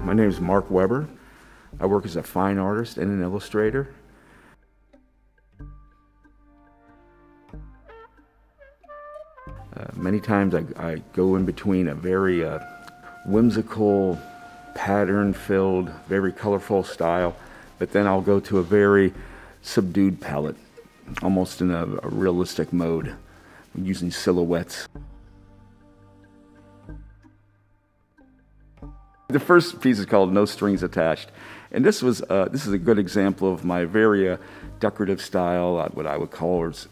My name is Mark Weber. I work as a fine artist and an illustrator. Many times I go in between a very whimsical, pattern-filled, very colorful style, but then I'll go to a very subdued palette, almost in a realistic mode, using silhouettes. The first piece is called No Strings Attached, and this is a good example of my very decorative style. What I would call is,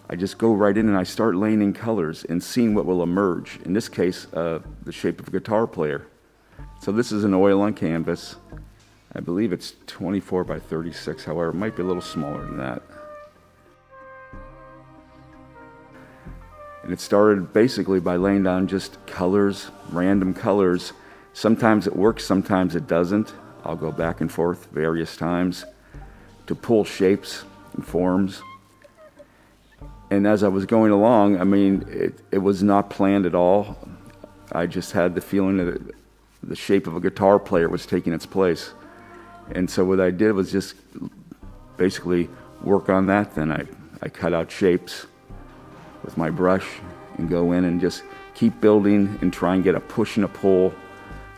I just go right in and I start laying in colors and seeing what will emerge. In this case, the shape of a guitar player. So this is an oil on canvas. I believe it's 24 by 36, however, it might be a little smaller than that. And it started basically by laying down just colors, random colors. Sometimes it works, sometimes it doesn't. I'll go back and forth various times to pull shapes and forms. And as I was going along, I mean, it was not planned at all. I just had the feeling that the shape of a guitar player was taking its place. And so what I did was just basically work on that. Then I cut out shapes with my brush and go in and just keep building and try and get a push and a pull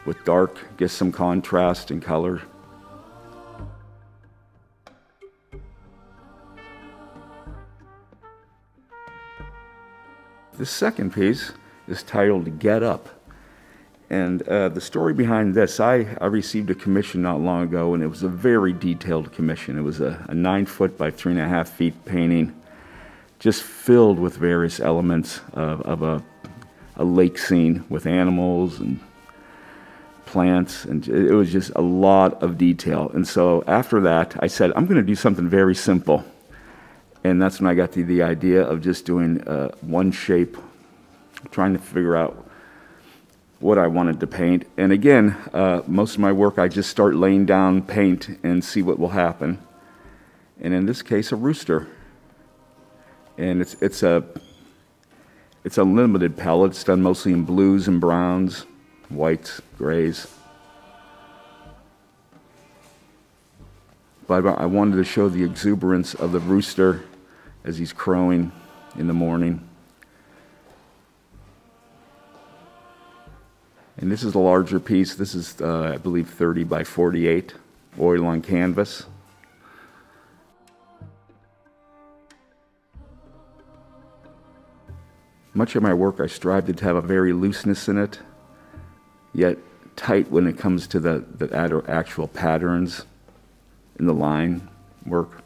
with dark, get some contrast and color. The second piece is titled Get Up. And the story behind this, I received a commission not long ago, and it was a very detailed commission. It was a 9-foot by 3.5 feet painting, just filled with various elements of a lake scene with animals and plants, and it was just a lot of detail. And so after that, I said, I'm going to do something very simple. And that's when I got the idea of just doing one shape, trying to figure out what I wanted to paint. And again, most of my work, I just start laying down paint and see what will happen. And in this case, a rooster. And it's a limited palette. It's done mostly in blues and browns, whites, grays. But I wanted to show the exuberance of the rooster as he's crowing in the morning. And this is a larger piece. This is, I believe, 30 by 48, oil on canvas. Much of my work, I strive to have a very looseness in it, yet tight when it comes to the actual patterns in the line work.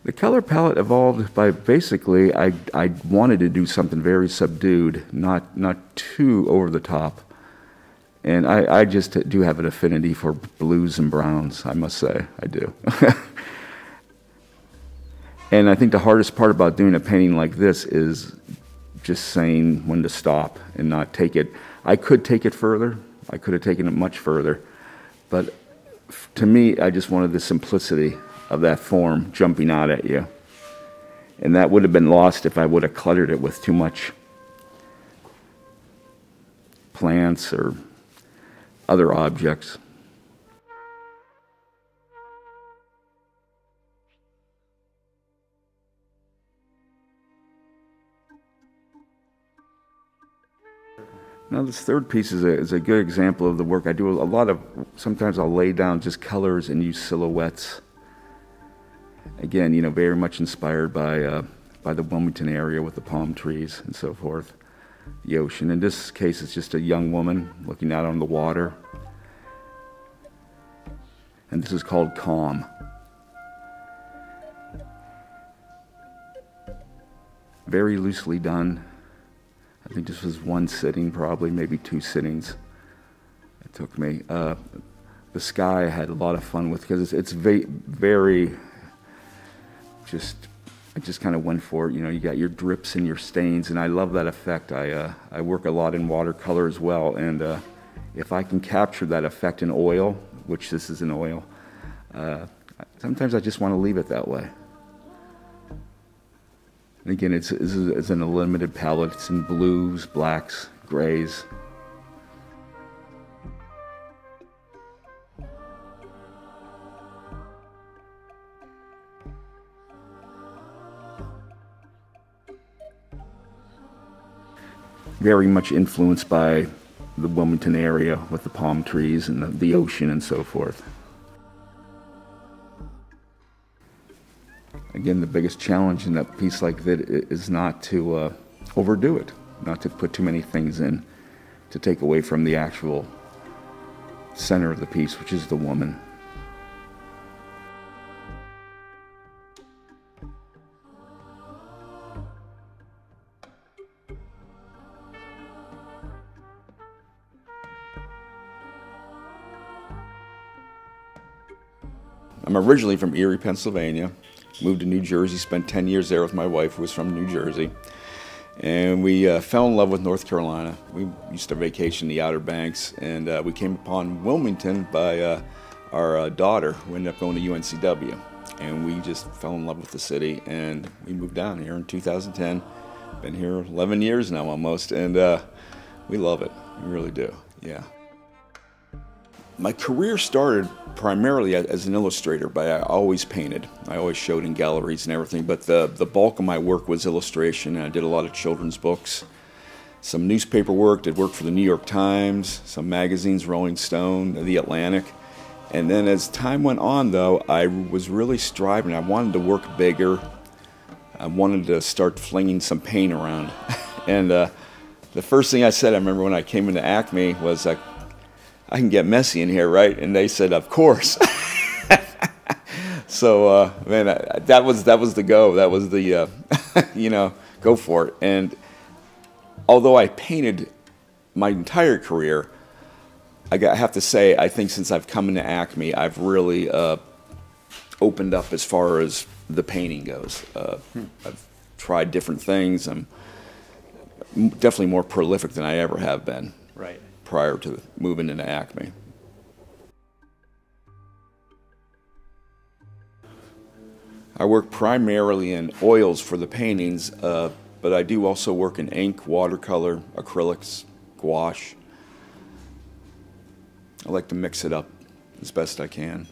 The color palette evolved by basically, I wanted to do something very subdued, not too over the top. And I just do have an affinity for blues and browns, I must say, I do. And I think the hardest part about doing a painting like this is just saying when to stop and not take it. I could take it further. I could have taken it much further. But to me, I just wanted the simplicity of that form jumping out at you. And that would have been lost if I would have cluttered it with too much plants or other objects. Now this third piece is a good example of the work I do. A lot of, sometimes I'll lay down just colors and use silhouettes. Again, you know, very much inspired by the Wilmington area with the palm trees and so forth, the ocean. In this case, it's just a young woman looking out on the water. And this is called Calm. Very loosely done. I think this was one sitting, probably, maybe 2 sittings it took me. The sky I had a lot of fun with because it's very, I just kind of went for it. You know, you got your drips and your stains, and I love that effect. I work a lot in watercolor as well, and if I can capture that effect in oil, which this is in oil, sometimes I just want to leave it that way. And again, it's in a limited palette. It's in blues, blacks, grays. very much influenced by the Wilmington area with the palm trees and the ocean and so forth. Again, the biggest challenge in a piece like that is not to overdo it, not to put too many things in to take away from the actual center of the piece, which is the woman. I'm originally from Erie, Pennsylvania. Moved to New Jersey, spent 10 years there with my wife, who was from New Jersey. And we fell in love with North Carolina. We used to vacation the Outer Banks, and we came upon Wilmington by our daughter, who ended up going to UNCW. And we just fell in love with the city, and we moved down here in 2010. Been here 11 years now almost, and we love it. We really do, yeah. My career started primarily as an illustrator, but I always painted. I always showed in galleries and everything, but the bulk of my work was illustration. And I did a lot of children's books, some newspaper work, did work for the New York Times, some magazines, Rolling Stone, The Atlantic. And then as time went on, though, I was really striving. I wanted to work bigger. I wanted to start flinging some paint around. And the first thing I said, I remember when I came into ACME, was I can get messy in here, right? And they said, of course. So, man, that was the go. That was the, you know, go for it. And although I painted my entire career, I have to say, I think since I've come into ACME, I've really opened up as far as the painting goes. I've tried different things. I'm definitely more prolific than I ever have been. Right. Prior to moving into ACME. I work primarily in oils for the paintings, but I do also work in ink, watercolor, acrylics, gouache. I like to mix it up as best I can.